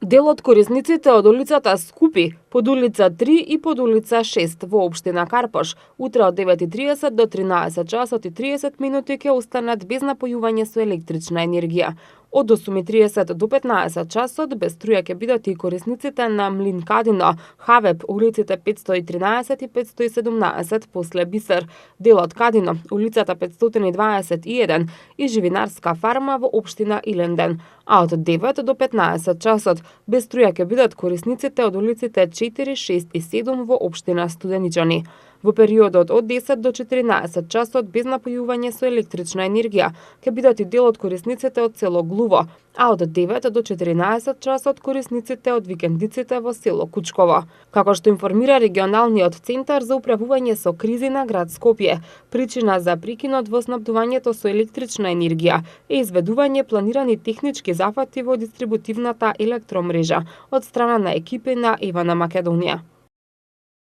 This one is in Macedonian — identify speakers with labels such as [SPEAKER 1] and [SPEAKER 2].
[SPEAKER 1] Дел од корисниците од улицата Скупи, под улица 3 и под улица 6 во општина Карпош, утре од 9:30 до 13 часот и 30 минути ќе останат без напојување со електрична енергија. Од 8:30 до 15 часот без струја ќе бидат и корисниците на Млин Кадино, Хавеп, улиците 513 и 517 после Бисер, делот Кадино, улицата 521 и Живинарска фарма во општина Иленден, а од 9 до 15 часот без струја ќе бидат корисниците од улиците 4, 6 и 7 во општина Студеничани. Во периодот од 10 до 14 часот без напојување со електрична енергија ќе бидат и дел од корисниците од село Глуво, а од 9 до 14 часот корисниците од викендиците во село Кучково. Како што информира регионалниот центар за управување со кризи на град Скопје, причина за прекинот во снабдувањето со електрична енергија е изведување планирани технички зафати во дистрибутивната електромрежа од страна на екипи на Ивана Македонија.